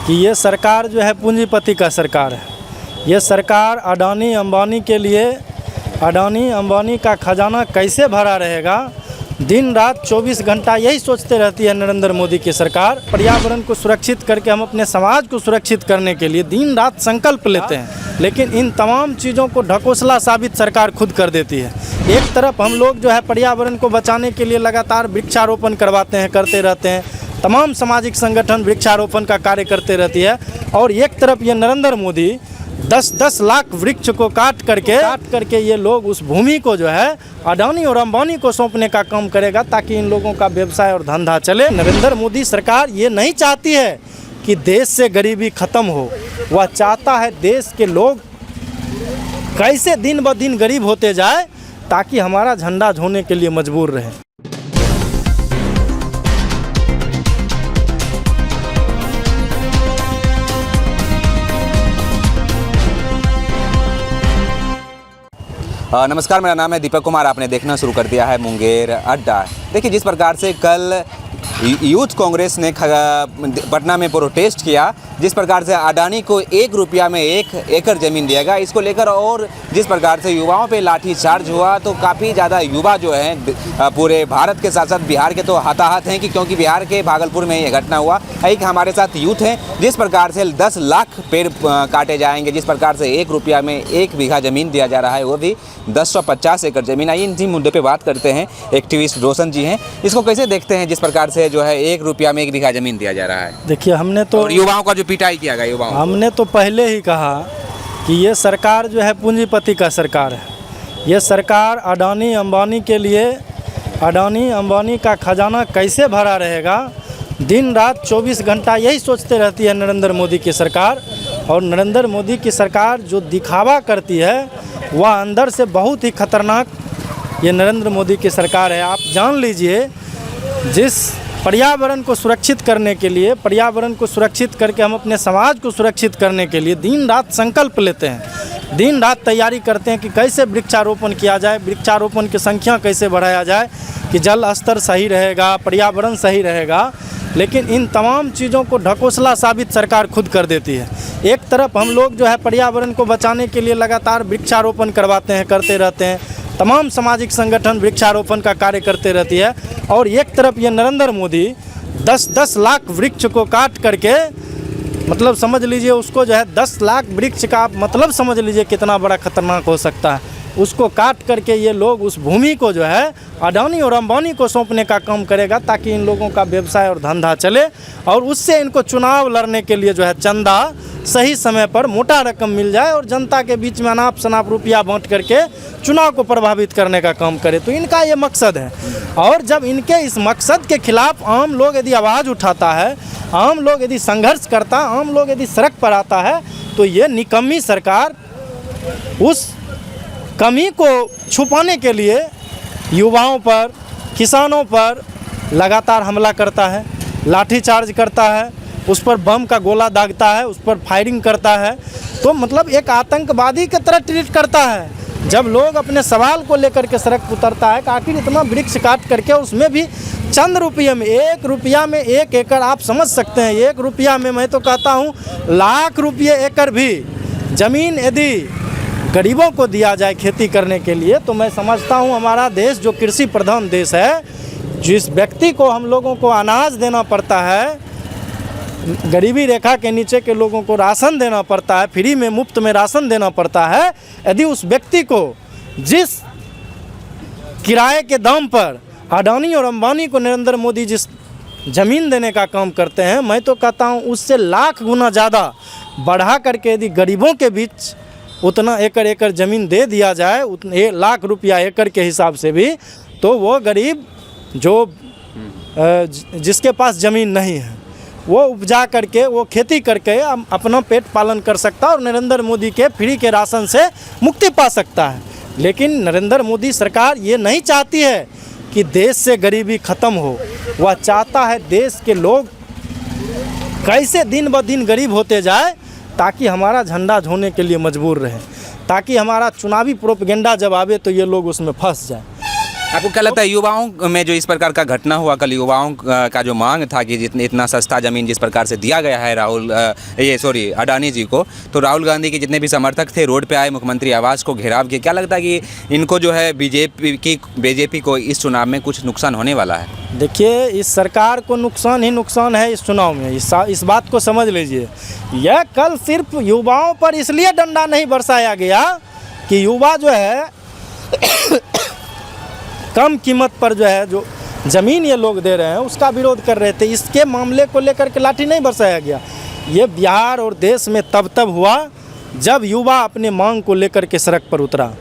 कि ये सरकार जो है पूंजीपति का सरकार है। ये सरकार अडानी अंबानी के लिए, अडानी अंबानी का खजाना कैसे भरा रहेगा, दिन रात 24 घंटा यही सोचते रहती है नरेंद्र मोदी की सरकार। पर्यावरण को सुरक्षित करके हम अपने समाज को सुरक्षित करने के लिए दिन रात संकल्प लेते हैं, लेकिन इन तमाम चीज़ों को ढकोसला साबित सरकार खुद कर देती है। एक तरफ हम लोग जो है पर्यावरण को बचाने के लिए लगातार वृक्षारोपण करवाते हैं, करते रहते हैं, तमाम सामाजिक संगठन वृक्षारोपण का कार्य करते रहती है, और एक तरफ ये नरेंद्र मोदी 10-10 लाख वृक्ष को काट करके ये लोग उस भूमि को जो है अडानी और अंबानी को सौंपने का काम करेगा, ताकि इन लोगों का व्यवसाय और धंधा चले। नरेंद्र मोदी सरकार ये नहीं चाहती है कि देश से गरीबी खत्म हो, वह चाहता है देश के लोग कैसे दिन ब दिन गरीब होते जाए, ताकि हमारा झंडा झोने के लिए मजबूर रहे। नमस्कार, मेरा नाम है दीपक कुमार। आपने देखना शुरू कर दिया है मुंगेर अड्डा। देखिए, जिस प्रकार से कल यूथ कांग्रेस ने पटना में प्रोटेस्ट किया, जिस प्रकार से अडानी को 1 रुपया में 1 एकड़ ज़मीन दिया गया, इसको लेकर और जिस प्रकार से युवाओं पे लाठीचार्ज हुआ, तो काफ़ी ज़्यादा युवा जो हैं पूरे भारत के साथ साथ बिहार के तो हताहत हैं, क्योंकि बिहार के भागलपुर में ये घटना हुआ। एक हमारे साथ यूथ हैं, जिस प्रकार से 10 लाख पेड़ काटे जाएंगे, जिस प्रकार से 1 रुपया में 1 बीघा ज़मीन दिया जा रहा है, वो भी 1050 एकड़ ज़मीन। आइए इसी मुद्दे पे बात करते हैं। एक्टिविस्ट रोशन जी हैं, इसको कैसे देखते हैं जिस प्रकार से जो है 1 रुपया में 1 बीघा ज़मीन दिया जा रहा है? देखिए, हमने तो युवाओं का जो पिटाई किया गया, युवाओं हमने तो पहले ही कहा कि ये सरकार जो है पूंजीपति का सरकार है। ये सरकार अडानी अंबानी के लिए, अडानी अंबानी का खजाना कैसे भरा रहेगा, दिन रात 24 घंटा यही सोचते रहती है नरेंद्र मोदी की सरकार। और नरेंद्र मोदी की सरकार जो दिखावा करती है, वह अंदर से बहुत ही खतरनाक ये नरेंद्र मोदी की सरकार है। आप जान लीजिए, जिस पर्यावरण को सुरक्षित करने के लिए, पर्यावरण को सुरक्षित करके हम अपने समाज को सुरक्षित करने के लिए दिन रात संकल्प लेते हैं, दिन रात तैयारी करते हैं कि कैसे वृक्षारोपण किया जाए, वृक्षारोपण की संख्या कैसे बढ़ाया जाए, कि जल स्तर सही रहेगा, पर्यावरण सही रहेगा, लेकिन इन तमाम चीज़ों को ढकोसला साबित सरकार खुद कर देती है। एक तरफ हम लोग जो है पर्यावरण को बचाने के लिए लगातार वृक्षारोपण करवाते हैं, करते रहते हैं, तमाम सामाजिक संगठन वृक्षारोपण का कार्य करते रहती है, और एक तरफ ये नरेंद्र मोदी 10-10 लाख वृक्ष को काट करके, मतलब समझ लीजिए उसको जो है 10 लाख वृक्ष का आप मतलब समझ लीजिए कितना बड़ा खतरनाक हो सकता है। उसको काट करके ये लोग उस भूमि को जो है अडानी और अंबानी को सौंपने का काम करेगा, ताकि इन लोगों का व्यवसाय और धंधा चले, और उससे इनको चुनाव लड़ने के लिए जो है चंदा सही समय पर मोटा रकम मिल जाए, और जनता के बीच में अनाप शनाप रुपया बांट करके चुनाव को प्रभावित करने का काम करे। तो इनका ये मकसद है, और जब इनके इस मकसद के खिलाफ आम लोग यदि आवाज़ उठाता है, आम लोग यदि संघर्ष करता, आम लोग यदि सड़क पर आता है, तो ये निकम्मी सरकार उस कमी को छुपाने के लिए युवाओं पर, किसानों पर लगातार हमला करता है, लाठीचार्ज करता है, उस पर बम का गोला दागता है, उस पर फायरिंग करता है। तो मतलब एक आतंकवादी की तरह ट्रीट करता है। जब लोग अपने सवाल को लेकर के सड़क उतरता है कि आखिर इतना वृक्ष काट करके, उसमें भी चंद रुपये में 1 रुपया में 1 एकड़, आप समझ सकते हैं 1 रुपया में, मैं तो कहता हूँ लाख रुपये एकड़ भी ज़मीन यदि गरीबों को दिया जाए खेती करने के लिए, तो मैं समझता हूँ हमारा देश जो कृषि प्रधान देश है, जिस व्यक्ति को हम लोगों को अनाज देना पड़ता है, गरीबी रेखा के नीचे के लोगों को राशन देना पड़ता है, फ्री में मुफ्त में राशन देना पड़ता है, यदि उस व्यक्ति को जिस किराए के दाम पर अडानी और अंबानी को नरेंद्र मोदी जिस ज़मीन देने का काम करते हैं, मैं तो कहता हूँ उससे लाख गुना ज़्यादा बढ़ा करके यदि गरीबों के बीच उतना एकड़ ज़मीन दे दिया जाए, उतने 1 लाख रुपया एकड़ के हिसाब से भी, तो वो गरीब जो जिसके पास ज़मीन नहीं है, वो उपजा करके, वो खेती करके अपना पेट पालन कर सकता है, और नरेंद्र मोदी के फ्री के राशन से मुक्ति पा सकता है। लेकिन नरेंद्र मोदी सरकार ये नहीं चाहती है कि देश से गरीबी ख़त्म हो, वह चाहता है देश के लोग कैसे दिन ब दिन गरीब होते जाए, ताकि हमारा झंडा झोने के लिए मजबूर रहे, ताकि हमारा चुनावी प्रोपेगेंडा जब आवे तो ये लोग उसमें फंस जाए। आपको क्या लगता है युवाओं में जो इस प्रकार का घटना हुआ कल, युवाओं का जो मांग था कि जितने इतना सस्ता ज़मीन जिस प्रकार से दिया गया है अडानी जी को, तो राहुल गांधी के जितने भी समर्थक थे रोड पे आए, मुख्यमंत्री आवास को घेराव किया, क्या लगता है कि इनको जो है बीजेपी को इस चुनाव में कुछ नुकसान होने वाला है? देखिए, इस सरकार को नुकसान ही नुकसान है इस चुनाव में, इस बात को समझ लीजिए। यह कल सिर्फ युवाओं पर इसलिए डंडा नहीं बरसाया गया कि युवा जो है कम कीमत पर जो है जो ज़मीन ये लोग दे रहे हैं उसका विरोध कर रहे थे, इसके मामले को लेकर के लाठी नहीं बरसाया गया। ये बिहार और देश में तब हुआ जब युवा अपने मांग को लेकर के सड़क पर उतरा,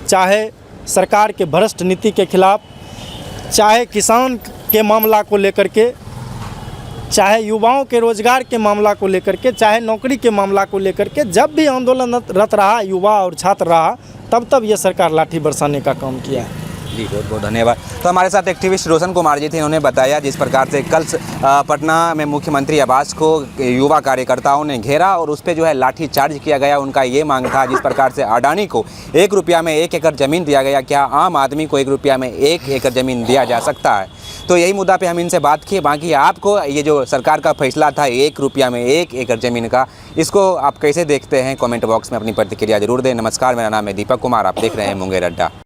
चाहे सरकार के भ्रष्ट नीति के खिलाफ, चाहे किसान के मामला को लेकर के, चाहे युवाओं के रोजगार के मामला को लेकर के, चाहे नौकरी के मामला को लेकर के, जब भी आंदोलनरत रहा युवा और छात्र रहा तब ये सरकार लाठी बरसाने का काम किया है। जी बहुत बहुत धन्यवाद। तो हमारे साथ एक्टिविस्ट रोशन कुमार जी थे, उन्होंने बताया जिस प्रकार से कल पटना में मुख्यमंत्री आवास को युवा कार्यकर्ताओं ने घेरा और उस पर जो है लाठी चार्ज किया गया। उनका ये मांग था जिस प्रकार से अडानी को 1 रुपया में 1 एकड़ ज़मीन दिया गया, क्या आम आदमी को 1 रुपया में 1 एकड़ ज़मीन दिया जा सकता है? तो यही मुद्दा पे हम इनसे बात किए। बाकी आपको ये जो सरकार का फैसला था 1 रुपया में 1 एकड़ ज़मीन का, इसको आप कैसे देखते हैं? कमेंट बॉक्स में अपनी प्रतिक्रिया जरूर दें। नमस्कार, मेरा नाम है दीपक कुमार, आप देख रहे हैं मुंगेर अड्डा।